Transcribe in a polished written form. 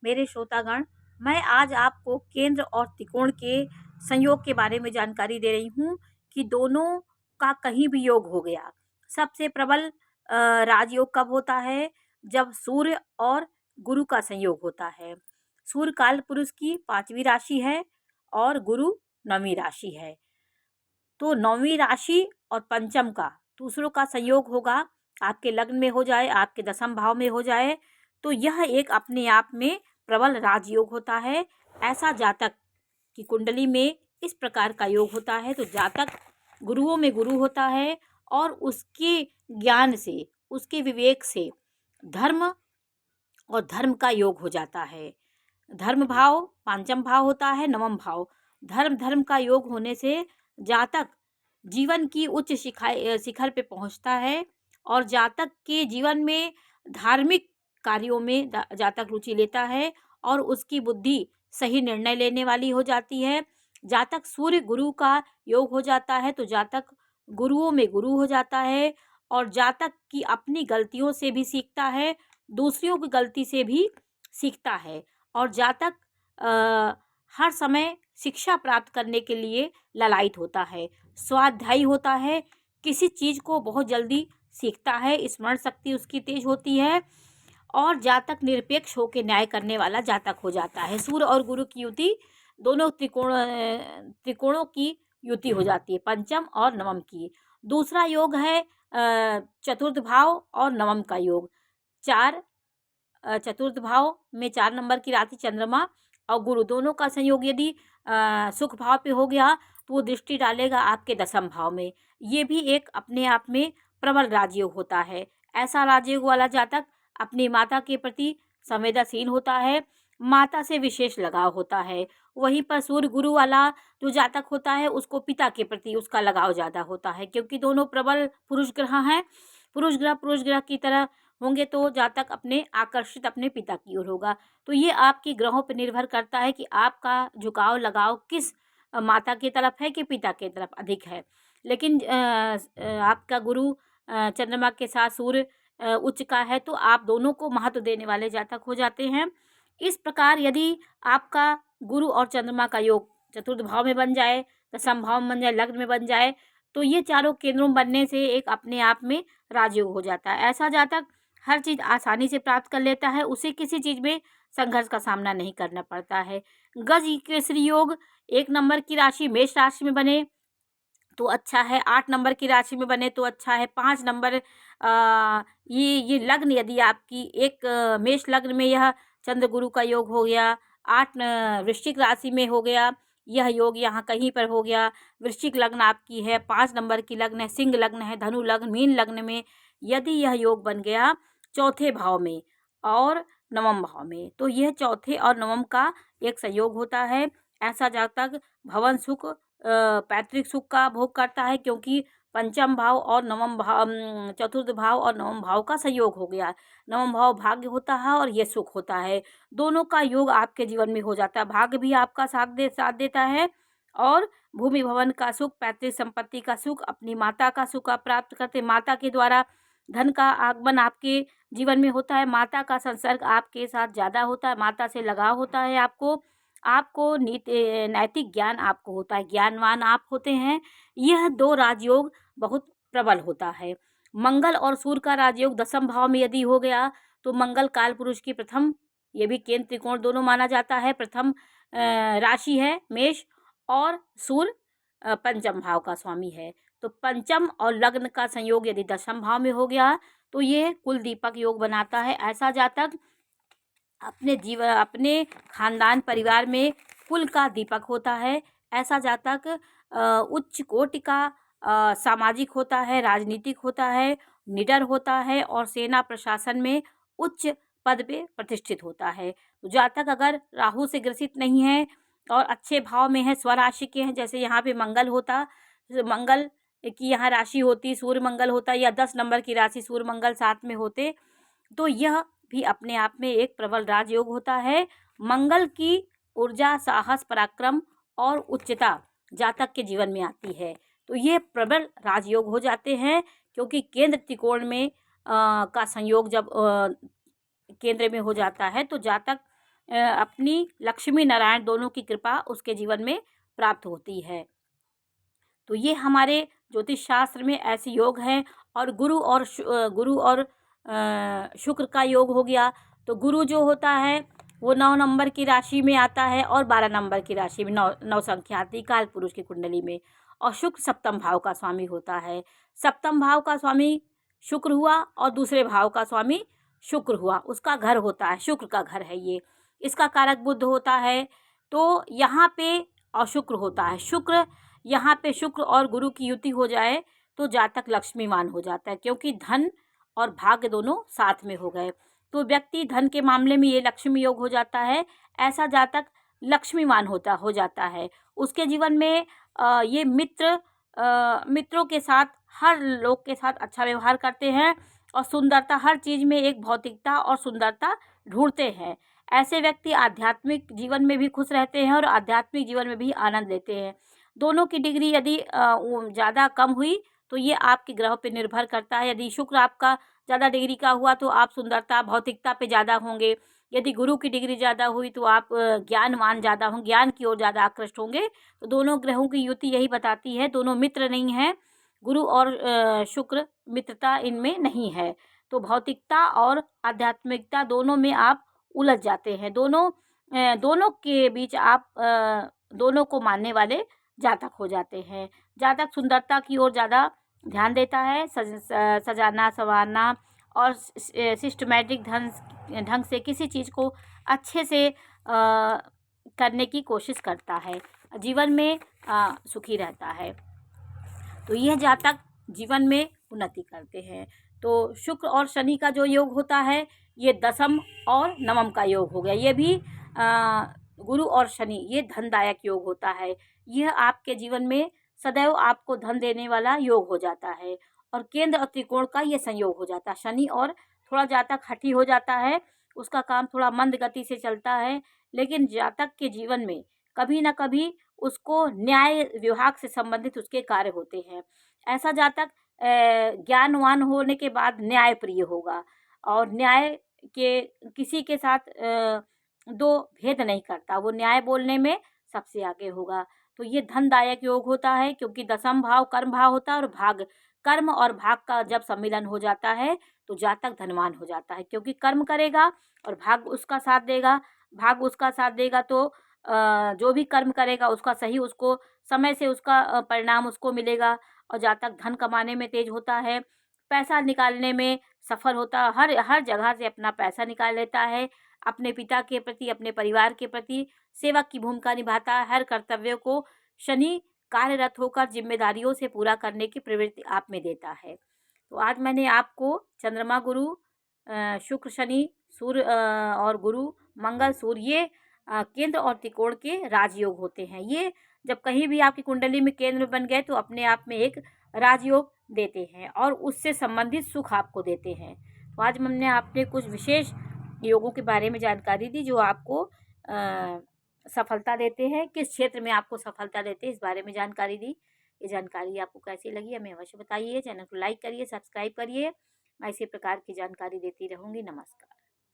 मेरे श्रोतागण, मैं आज आपको केंद्र और त्रिकोण के संयोग के बारे में जानकारी दे रही हूँ कि दोनों का कहीं भी योग हो गया। सबसे प्रबल राजयोग कब होता है? जब सूर्य और गुरु का संयोग होता है। सूर्य काल पुरुष की 5वीं राशि है और गुरु 9वीं राशि है। तो 9वीं राशि और पंचम का दूसरों का संयोग होगा, आपके लग्न में हो जाए, आपके दसम भाव में हो जाए, तो यह एक अपने आप में प्रबल राजयोग होता है। ऐसा जातक की कुंडली में इस प्रकार का योग होता है तो जातक गुरुओं में गुरु होता है और उसके ज्ञान से, उसके विवेक से धर्म और धर्म का योग हो जाता है। धर्म भाव पांचम भाव होता है, नवम भाव। धर्म का योग होने से जातक जीवन की उच्च शिखर पे पहुंचता है और जातक के जीवन में धार्मिक कार्यों में जातक रुचि लेता है और उसकी बुद्धि सही निर्णय लेने वाली हो जाती है। जातक सूर्य गुरु का योग हो जाता है तो जातक गुरुओं में गुरु हो जाता है और जातक की अपनी गलतियों से भी सीखता है, दूसरों की गलती से भी सीखता है और जातक हर समय शिक्षा प्राप्त करने के लिए ललायत होता है, स्वाध्यायी होता है, किसी चीज़ को बहुत जल्दी सीखता है, स्मरण शक्ति उसकी तेज होती है और जातक निरपेक्ष होकर न्याय करने वाला जातक हो जाता है। सूर्य और गुरु की युति दोनों त्रिकोणों की युति हो जाती है, पंचम और नवम की। दूसरा योग है चतुर्थ भाव और नवम का योग। चतुर्थ भाव में 4 नंबर की राशि चंद्रमा और गुरु दोनों का संयोग यदि सुख भाव पे हो गया तो वो दृष्टि डालेगा आपके दसम भाव में। ये भी एक अपने आप में प्रबल राजयोग होता है। ऐसा राजयोग वाला जातक अपनी माता के प्रति संवेदनशील होता है, माता से विशेष लगाव होता है। वहीं पर सूर्य गुरु वाला जो जातक होता है उसको पिता के प्रति उसका लगाव ज़्यादा होता है, क्योंकि दोनों प्रबल पुरुष ग्रह हैं। पुरुष ग्रह की तरह होंगे तो जातक अपने आकर्षित अपने पिता की ओर होगा। तो ये आपके ग्रहों पर निर्भर करता है कि आपका झुकाव लगाव किस माता की तरफ है कि पिता की तरफ अधिक है। लेकिन आपका गुरु चंद्रमा के साथ सूर्य उच्च का है तो आप दोनों को महत्व देने वाले जातक हो जाते हैं। इस प्रकार यदि आपका गुरु और चंद्रमा का योग चतुर्थ भाव में बन जाए, दसम भाव में बन जाए, लग्न में बन जाए, तो ये चारों केंद्रों में बनने से एक अपने आप में राजयोग हो जाता है। ऐसा जातक हर चीज़ आसानी से प्राप्त कर लेता है, उसे किसी चीज़ में संघर्ष का सामना नहीं करना पड़ता है। गज केसरी योग 1 नंबर की राशि मेष राशि में बने तो अच्छा है, 8 नंबर की राशि में बने तो अच्छा है, 5 नंबर ये लग्न यदि आपकी एक मेष लग्न में यह चंद्र गुरु का योग हो गया, 8 वृश्चिक राशि में हो गया, यह योग यहाँ कहीं पर हो गया, वृश्चिक लग्न आपकी है, 5 नंबर की लग्न है, सिंह लग्न है, धनु लग्न, मीन लग्न में यदि यह योग बन गया चौथे भाव में और नवम भाव में, तो यह चौथे और नवम का एक संयोग होता है। ऐसा जातक भवन सुख पैतृक सुख का भोग करता है, क्योंकि पंचम भाव और नवम भाव चतुर्थ भाव और नवम भाव का संयोग हो गया। नवम भाव भाग्य होता है और ये सुख होता है। दोनों का योग आपके जीवन में हो जाता है। भाग्य भी आपका साथ देता है और भूमि भवन का सुख, पैतृक संपत्ति का सुख, अपनी माता का सुख आप प्राप्त करते। माता के द्वारा धन का आगमन आपके जीवन में होता है। माता का संसर्ग आपके साथ ज़्यादा होता है, माता से लगाव होता है आपको नैतिक ज्ञान आपको होता है, ज्ञानवान आप होते हैं। यह 2 राजयोग बहुत प्रबल होता है। मंगल और सूर्य का राजयोग दसम भाव में यदि हो गया तो मंगल काल पुरुष की प्रथम, ये भी केंद्र त्रिकोण दोनों माना जाता है, प्रथम राशि है मेष और सूर्य पंचम भाव का स्वामी है। तो पंचम और लग्न का संयोग यदि दसम भाव में हो गया तो ये कुल दीपक योग बनाता है। ऐसा जातक अपने खानदान परिवार में कुल का दीपक होता है। ऐसा जातक उच्च कोटि का सामाजिक होता है, राजनीतिक होता है, निडर होता है और सेना प्रशासन में उच्च पद पे प्रतिष्ठित होता है। जातक अगर राहु से ग्रसित नहीं है और अच्छे भाव में है, स्वराशि के हैं, जैसे यहाँ पे मंगल होता, मंगल की यहाँ राशि होती, सूर्य मंगल होता, या 10 नंबर की राशि सूर्य मंगल साथ में होते, तो यह भी अपने आप में एक प्रबल राजयोग होता है। मंगल की ऊर्जा, साहस, पराक्रम और उच्चता जातक के जीवन में आती है, तो ये प्रबल राजयोग हो जाते हैं। क्योंकि केंद्र त्रिकोण में का संयोग जब केंद्र में हो जाता है तो जातक अपनी लक्ष्मी नारायण दोनों की कृपा उसके जीवन में प्राप्त होती है। तो ये हमारे ज्योतिष शास्त्र में ऐसे योग हैं। और गुरु और शुक्र का योग हो गया। तो गुरु जो होता है वो 9 नंबर की राशि में आता है और 12 नंबर की राशि में 9 संख्या आती है काल पुरुष की कुंडली में। और शुक्र सप्तम भाव का स्वामी होता है। सप्तम भाव का स्वामी शुक्र हुआ और दूसरे भाव का स्वामी शुक्र हुआ, उसका घर होता है, शुक्र का घर है ये। इसका कारक बुध होता है। तो यहाँ पे अशुक्र होता है। शुक्र यहाँ पे शुक्र और गुरु की युति हो जाए तो जातक लक्ष्मीवान हो जाता है, क्योंकि धन और भाग्य दोनों साथ में हो गए। तो व्यक्ति धन के मामले में ये लक्ष्मी योग हो जाता है। ऐसा जातक लक्ष्मीवान हो जाता है। उसके जीवन में ये मित्रों के साथ, हर लोग के साथ अच्छा व्यवहार करते हैं और सुंदरता, हर चीज़ में एक भौतिकता और सुंदरता ढूंढते हैं। ऐसे व्यक्ति आध्यात्मिक जीवन में भी खुश रहते हैं और आध्यात्मिक जीवन में भी आनंद लेते हैं। दोनों की डिग्री यदि ज़्यादा कम हुई तो ये आपके ग्रह पे निर्भर करता है। यदि शुक्र आपका ज़्यादा डिग्री का हुआ तो आप सुंदरता, भौतिकता पे ज़्यादा होंगे। यदि गुरु की डिग्री ज़्यादा हुई तो आप ज्ञानवान ज़्यादा होंगे, ज्ञान की ओर ज़्यादा आकृष्ट होंगे। तो दोनों ग्रहों की युति यही बताती है, दोनों मित्र नहीं हैं। गुरु और शुक्र मित्रता इनमें नहीं है। तो भौतिकता और आध्यात्मिकता दोनों में आप उलझ जाते हैं। दोनों के बीच आप दोनों को मानने वाले जातक हो जाते हैं। जातक सुंदरता की ओर ज़्यादा ध्यान देता है, सजाना संवारना और सिस्टमैटिक ढंग से किसी चीज़ को अच्छे से करने की कोशिश करता है। जीवन में सुखी रहता है। तो यह जातक जीवन में उन्नति करते हैं। तो शुक्र और शनि का जो योग होता है ये दशम और नवम का योग हो गया। ये भी गुरु और शनि ये धनदायक योग होता है। यह आपके जीवन में सदैव आपको धन देने वाला योग हो जाता है। और केंद्र और त्रिकोण का ये संयोग हो जाता है। शनि और थोड़ा जातक हठी हो जाता है, उसका काम थोड़ा मंद गति से चलता है, लेकिन जातक के जीवन में कभी ना कभी उसको न्याय विभाग से संबंधित उसके कार्य होते हैं। ऐसा जातक ज्ञानवान होने के बाद न्याय प्रिय होगा और न्याय के किसी के साथ दो भेद नहीं करता, वो न्याय बोलने में सबसे आगे होगा। तो ये धनदायक योग होता है, क्योंकि दशम भाव कर्म भाव होता है और भाग, कर्म और भाग का जब सम्मिलन हो जाता है तो जातक धनवान हो जाता है, क्योंकि कर्म करेगा और भाग उसका साथ देगा। तो जो भी कर्म करेगा उसका सही, उसको समय से उसका परिणाम उसको मिलेगा। और जातक धन कमाने में तेज होता है, पैसा निकालने में सफल होता है, हर जगह से अपना पैसा निकाल लेता है। अपने पिता के प्रति, अपने परिवार के प्रति सेवक की भूमिका निभाता है। हर कर्तव्य को शनि कार्यरत होकर जिम्मेदारियों से पूरा करने की प्रवृत्ति आप में देता है। तो आज मैंने आपको चंद्रमा गुरु, शुक्र शनि सूर्य और गुरु मंगल सूर्य ये केंद्र और त्रिकोण के राजयोग होते हैं। ये जब कहीं भी आपकी कुंडली में केंद्र बन गए तो अपने आप में एक राजयोग देते हैं और उससे संबंधित सुख आपको देते हैं। तो आज हमने आपने कुछ विशेष योगों के बारे में जानकारी दी जो आपको सफलता देते हैं, किस क्षेत्र में आपको सफलता देते हैं इस बारे में जानकारी दी। ये जानकारी आपको कैसी लगी हमें अवश्य बताइए। चैनल को लाइक करिए, सब्सक्राइब करिए। मैं इसी प्रकार की जानकारी देती रहूँगी। नमस्कार।